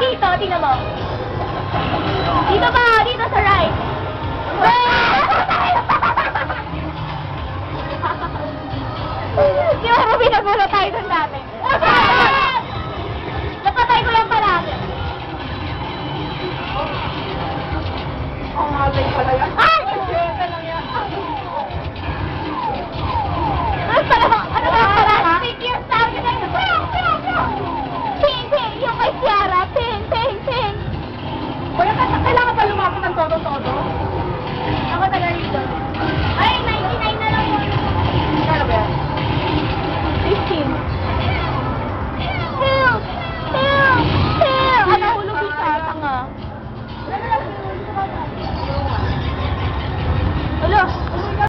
dito, tingnan mo. Dito ba? Dito sa right. Di ba, Ruby, nagulo tayo dun dati.